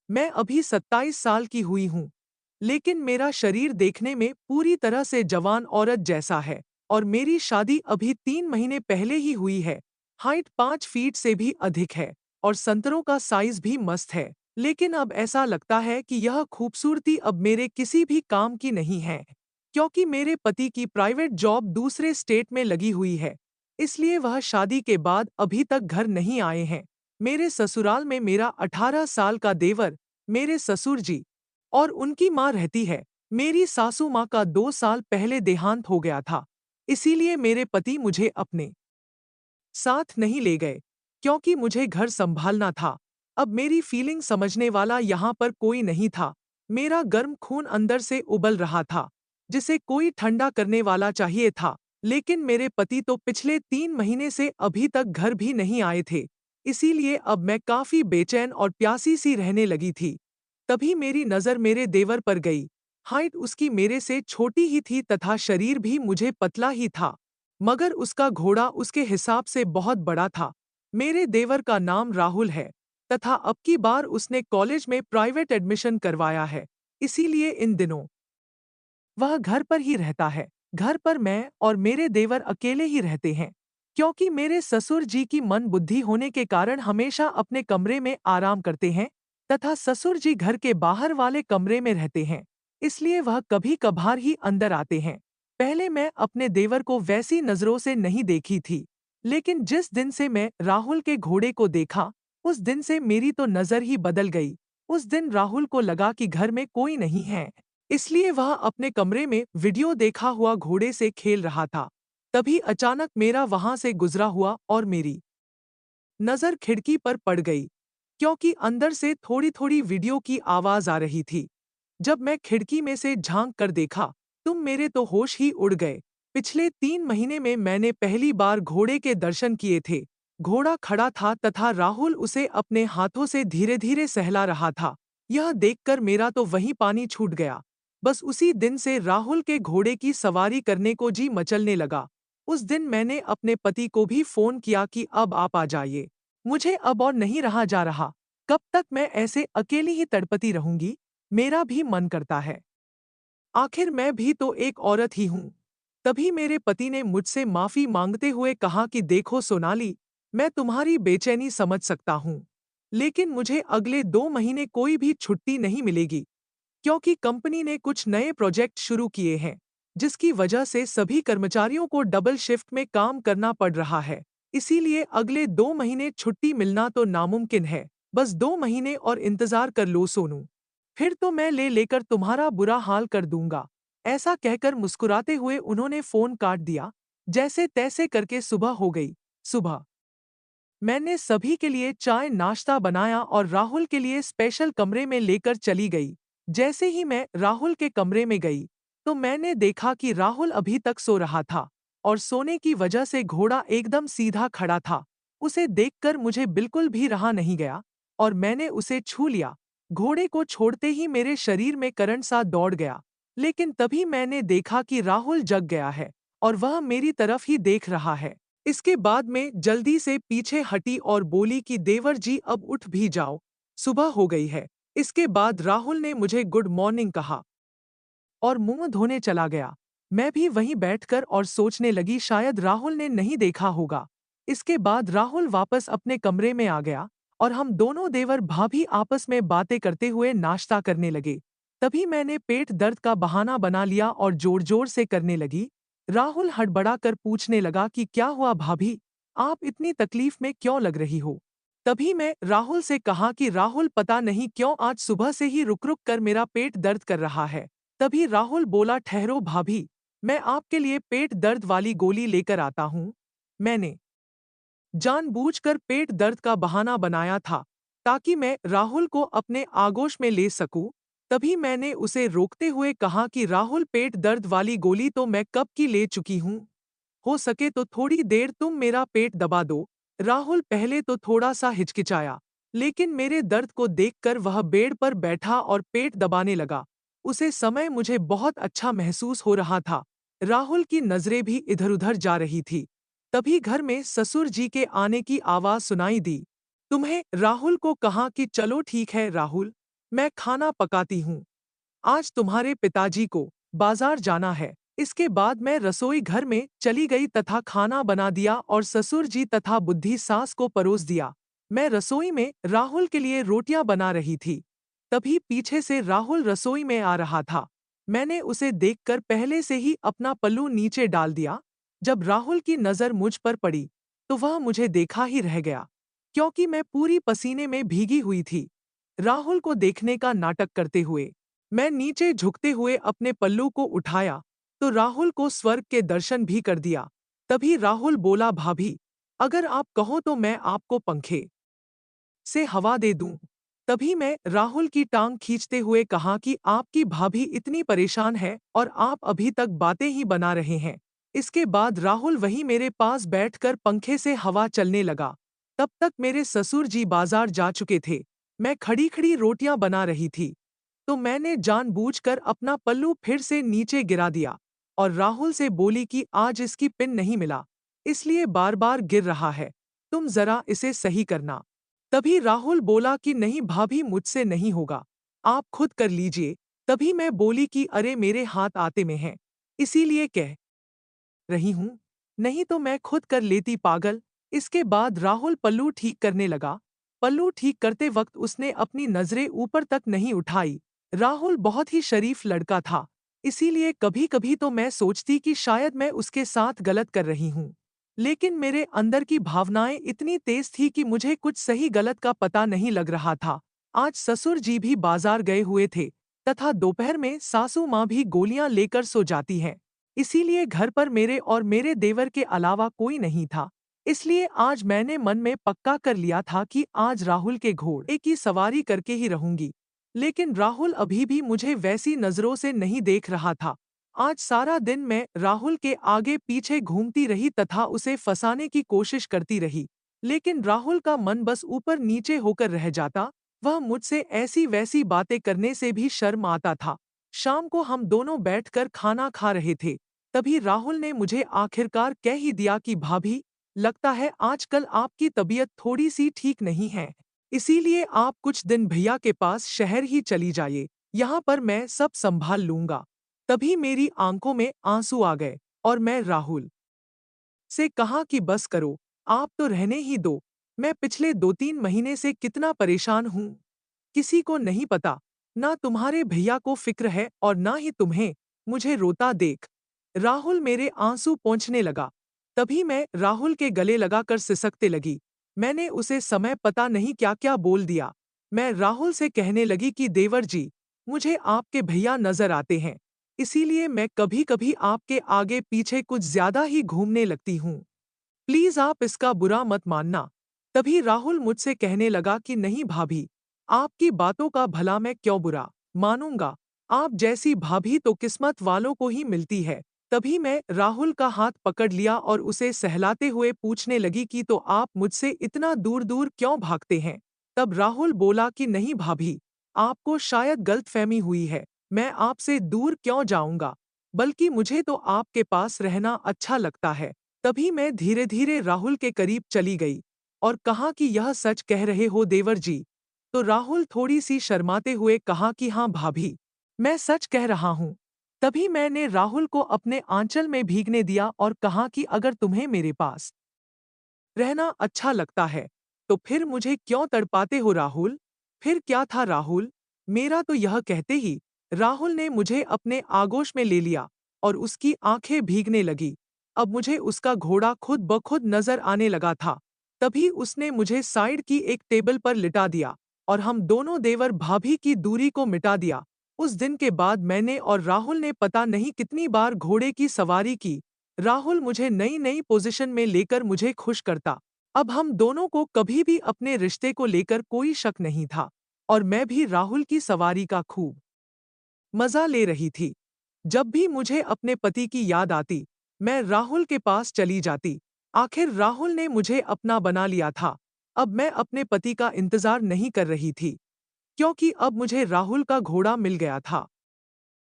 मैं अभी 27 साल की हुई हूँ, लेकिन मेरा शरीर देखने में पूरी तरह से जवान औरत जैसा है और मेरी शादी अभी 3 महीने पहले ही हुई है। हाइट 5 फीट से भी अधिक है और संतरों का साइज भी मस्त है। लेकिन अब ऐसा लगता है कि यह खूबसूरती अब मेरे किसी भी काम की नहीं है, क्योंकि मेरे पति की प्राइवेट जॉब दूसरे स्टेट में लगी हुई है। इसलिए वह शादी के बाद अभी तक घर नहीं आए हैं। मेरे ससुराल में मेरा 18 साल का देवर, मेरे ससुर जी और उनकी माँ रहती है। मेरी सासू माँ का 2 साल पहले देहांत हो गया था, इसीलिए मेरे पति मुझे अपने साथ नहीं ले गए, क्योंकि मुझे घर संभालना था। अब मेरी फीलिंग समझने वाला यहाँ पर कोई नहीं था। मेरा गर्म खून अंदर से उबल रहा था, जिसे कोई ठंडा करने वाला चाहिए था। लेकिन मेरे पति तो पिछले 3 महीने से अभी तक घर भी नहीं आए थे, इसीलिए अब मैं काफी बेचैन और प्यासी सी रहने लगी थी। तभी मेरी नज़र मेरे देवर पर गई। हाइट उसकी मेरे से छोटी ही थी तथा शरीर भी मुझे पतला ही था, मगर उसका घोड़ा उसके हिसाब से बहुत बड़ा था। मेरे देवर का नाम राहुल है तथा अब की बार उसने कॉलेज में प्राइवेट एडमिशन करवाया है, इसीलिए इन दिनों वह घर पर ही रहता है। घर पर मैं और मेरे देवर अकेले ही रहते हैं, क्योंकि मेरे ससुर जी की मन बुद्धि होने के कारण हमेशा अपने कमरे में आराम करते हैं तथा ससुर जी घर के बाहर वाले कमरे में रहते हैं, इसलिए वह कभी कभार ही अंदर आते हैं। पहले मैं अपने देवर को वैसी नजरों से नहीं देखी थी, लेकिन जिस दिन से मैं राहुल के घोड़े को देखा, उस दिन से मेरी तो नजर ही बदल गई। उस दिन राहुल को लगा कि घर में कोई नहीं है, इसलिए वह अपने कमरे में वीडियो देखा हुआ घोड़े से खेल रहा था। तभी अचानक मेरा वहां से गुजरा हुआ और मेरी नजर खिड़की पर पड़ गई, क्योंकि अंदर से थोड़ी थोड़ी वीडियो की आवाज आ रही थी। जब मैं खिड़की में से झांक कर देखा, तुम मेरे तो होश ही उड़ गए। पिछले 3 महीने में मैंने पहली बार घोड़े के दर्शन किए थे। घोड़ा खड़ा था तथा राहुल उसे अपने हाथों से धीरे धीरे सहला रहा था। यह देखकर मेरा तो वहीं पानी छूट गया। बस उसी दिन से राहुल के घोड़े की सवारी करने को जी मचलने लगा। उस दिन मैंने अपने पति को भी फोन किया कि अब आप आ जाइए, मुझे अब और नहीं रहा जा रहा। कब तक मैं ऐसे अकेली ही तड़पती रहूंगी? मेरा भी मन करता है, आखिर मैं भी तो एक औरत ही हूँ। तभी मेरे पति ने मुझसे माफी मांगते हुए कहा कि देखो सोनाली, मैं तुम्हारी बेचैनी समझ सकता हूँ, लेकिन मुझे अगले 2 महीने कोई भी छुट्टी नहीं मिलेगी, क्योंकि कंपनी ने कुछ नए प्रोजेक्ट शुरू किए हैं, जिसकी वजह से सभी कर्मचारियों को डबल शिफ्ट में काम करना पड़ रहा है। इसीलिए अगले 2 महीने छुट्टी मिलना तो नामुमकिन है। बस 2 महीने और इंतजार कर लो सोनू, फिर तो मैं ले लेकर तुम्हारा बुरा हाल कर दूंगा। ऐसा कहकर मुस्कुराते हुए उन्होंने फोन काट दिया। जैसे तैसे करके सुबह हो गई। सुबह मैंने सभी के लिए चाय नाश्ता बनाया और राहुल के लिए स्पेशल कमरे में लेकर चली गई। जैसे ही मैं राहुल के कमरे में गई, तो मैंने देखा कि राहुल अभी तक सो रहा था और सोने की वजह से घोड़ा एकदम सीधा खड़ा था। उसे देखकर मुझे बिल्कुल भी रहा नहीं गया और मैंने उसे छू लिया। घोड़े को छोड़ते ही मेरे शरीर में करंट सा दौड़ गया, लेकिन तभी मैंने देखा कि राहुल जग गया है और वह मेरी तरफ ही देख रहा है। इसके बाद में जल्दी से पीछे हटी और बोली कि देवर जी अब उठ भी जाओ, सुबह हो गई है। इसके बाद राहुल ने मुझे गुड मॉर्निंग कहा और मुंह धोने चला गया। मैं भी वहीं बैठकर और सोचने लगी शायद राहुल ने नहीं देखा होगा। इसके बाद राहुल वापस अपने कमरे में आ गया और हम दोनों देवर भाभी आपस में बातें करते हुए नाश्ता करने लगे। तभी मैंने पेट दर्द का बहाना बना लिया और जोर जोर से करने लगी। राहुल हड़बड़ा कर पूछने लगा कि क्या हुआ भाभी, आप इतनी तकलीफ में क्यों लग रही हो? तभी मैं राहुल से कहा कि राहुल पता नहीं क्यों आज सुबह से ही रुक रुक कर मेरा पेट दर्द कर रहा है। तभी राहुल बोला ठहरो भाभी, मैं आपके लिए पेट दर्द वाली गोली लेकर आता हूँ। मैंने जानबूझकर पेट दर्द का बहाना बनाया था ताकि मैं राहुल को अपने आगोश में ले सकूं। तभी मैंने उसे रोकते हुए कहा कि राहुल पेट दर्द वाली गोली तो मैं कब की ले चुकी हूँ, हो सके तो थोड़ी देर तुम मेरा पेट दबा दो। राहुल पहले तो थोड़ा सा हिचकिचाया, लेकिन मेरे दर्द को देखकर वह बेड पर बैठा और पेट दबाने लगा। उसे समय मुझे बहुत अच्छा महसूस हो रहा था। राहुल की नजरें भी इधर-उधर जा रही थी। तभी घर में ससुर जी के आने की आवाज सुनाई दी। तुम्हें राहुल को कहा कि चलो ठीक है राहुल, मैं खाना पकाती हूँ। आज तुम्हारे पिताजी को बाजार जाना है। इसके बाद मैं रसोई घर में चली गई तथा खाना बना दिया और ससुर जी तथा बुद्धि सास को परोस दिया। मैं रसोई में राहुल के लिए रोटियां बना रही थी। तभी पीछे से राहुल रसोई में आ रहा था। मैंने उसे देखकर पहले से ही अपना पल्लू नीचे डाल दिया। जब राहुल की नजर मुझ पर पड़ी, तो वह मुझे देखा ही रह गया, क्योंकि मैं पूरी पसीने में भीगी हुई थी। राहुल को देखने का नाटक करते हुए मैं नीचे झुकते हुए अपने पल्लू को उठाया, तो राहुल को स्वर्ग के दर्शन भी कर दिया। तभी राहुल बोला, भाभी, अगर आप कहो तो मैं आपको पंखे से हवा दे दूं। तभी मैं राहुल की टांग खींचते हुए कहा कि आपकी भाभी इतनी परेशान है और आप अभी तक बातें ही बना रहे हैं। इसके बाद राहुल वहीं मेरे पास बैठकर पंखे से हवा चलने लगा। तब तक मेरे ससुर जी बाजार जा चुके थे। मैं खड़ी खड़ी रोटियां बना रही थी, तो मैंने जानबूझकर अपना पल्लू फिर से नीचे गिरा दिया और राहुल से बोली कि आज इसकी पिन नहीं मिला, इसलिए बार बार गिर रहा है, तुम जरा इसे सही करना। तभी राहुल बोला कि नहीं भाभी, मुझसे नहीं होगा, आप खुद कर लीजिए। तभी मैं बोली कि अरे मेरे हाथ आते में हैं, इसीलिए कह रही हूं, नहीं तो मैं खुद कर लेती पागल। इसके बाद राहुल पल्लू ठीक करने लगा। पल्लू ठीक करते वक्त उसने अपनी नजरें ऊपर तक नहीं उठाई। राहुल बहुत ही शरीफ लड़का था, इसीलिए कभी कभी तो मैं सोचती कि शायद मैं उसके साथ गलत कर रही हूँ। लेकिन मेरे अंदर की भावनाएं इतनी तेज थी कि मुझे कुछ सही गलत का पता नहीं लग रहा था। आज ससुर जी भी बाजार गए हुए थे तथा दोपहर में सासू माँ भी गोलियां लेकर सो जाती हैं। इसीलिए घर पर मेरे और मेरे देवर के अलावा कोई नहीं था। इसलिए आज मैंने मन में पक्का कर लिया था कि आज राहुल के घोड़े की सवारी करके ही रहूंगी। लेकिन राहुल अभी भी मुझे वैसी नजरों से नहीं देख रहा था। आज सारा दिन मैं राहुल के आगे पीछे घूमती रही तथा उसे फंसाने की कोशिश करती रही। लेकिन राहुल का मन बस ऊपर नीचे होकर रह जाता। वह मुझसे ऐसी वैसी बातें करने से भी शर्म आता था। शाम को हम दोनों बैठकर खाना खा रहे थे। तभी राहुल ने मुझे आखिरकार कह ही दिया कि भाभी, लगता है आजकल आपकी तबीयत थोड़ी सी ठीक नहीं है। इसीलिए आप कुछ दिन भैया के पास शहर ही चली जाइए, यहाँ पर मैं सब संभाल लूंगा। तभी मेरी आंखों में आंसू आ गए और मैं राहुल से कहा कि बस करो, आप तो रहने ही दो। मैं पिछले 2-3 महीने से कितना परेशान हूँ, किसी को नहीं पता। ना तुम्हारे भैया को फिक्र है और ना ही तुम्हें। मुझे रोता देख राहुल मेरे आंसू पोंछने लगा। तभी मैं राहुल के गले लगाकर सिसकते लगी। मैंने उसे समय पता नहीं क्या क्या बोल दिया। मैं राहुल से कहने लगी कि देवर जी, मुझे आपके भैया नजर आते हैं, इसीलिए मैं कभी कभी आपके आगे पीछे कुछ ज्यादा ही घूमने लगती हूँ। प्लीज आप इसका बुरा मत मानना। तभी राहुल मुझसे कहने लगा कि नहीं भाभी, आपकी बातों का भला मैं क्यों बुरा मानूंगा। आप जैसी भाभी तो किस्मत वालों को ही मिलती है। तभी मैं राहुल का हाथ पकड़ लिया और उसे सहलाते हुए पूछने लगी कि तो आप मुझसे इतना दूर दूर क्यों भागते हैं। तब राहुल बोला कि नहीं भाभी, आपको शायद गलतफहमी हुई है। मैं आपसे दूर क्यों जाऊंगा, बल्कि मुझे तो आपके पास रहना अच्छा लगता है। तभी मैं धीरे धीरे राहुल के करीब चली गई और कहा कि यह सच कह रहे हो देवर जी। तो राहुल थोड़ी सी शर्माते हुए कहा कि हाँ भाभी, मैं सच कह रहा हूँ। तभी मैंने राहुल को अपने आंचल में भीगने दिया और कहा कि अगर तुम्हें मेरे पास रहना अच्छा लगता है, तो फिर मुझे क्यों तड़पाते हो राहुल। फिर क्या था राहुल, मेरा तो यह कहते ही राहुल ने मुझे अपने आगोश में ले लिया और उसकी आंखें भीगने लगी। अब मुझे उसका घोड़ा खुद ब खुद नजर आने लगा था। तभी उसने मुझे साइड की एक टेबल पर लिटा दिया और हम दोनों देवर भाभी की दूरी को मिटा दिया। उस दिन के बाद मैंने और राहुल ने पता नहीं कितनी बार घोड़े की सवारी की। राहुल मुझे नई नई पोजीशन में लेकर मुझे खुश करता। अब हम दोनों को कभी भी अपने रिश्ते को लेकर कोई शक नहीं था और मैं भी राहुल की सवारी का खूब मजा ले रही थी। जब भी मुझे अपने पति की याद आती, मैं राहुल के पास चली जाती। आखिर राहुल ने मुझे अपना बना लिया था। अब मैं अपने पति का इंतजार नहीं कर रही थी, क्योंकि अब मुझे राहुल का घोड़ा मिल गया था।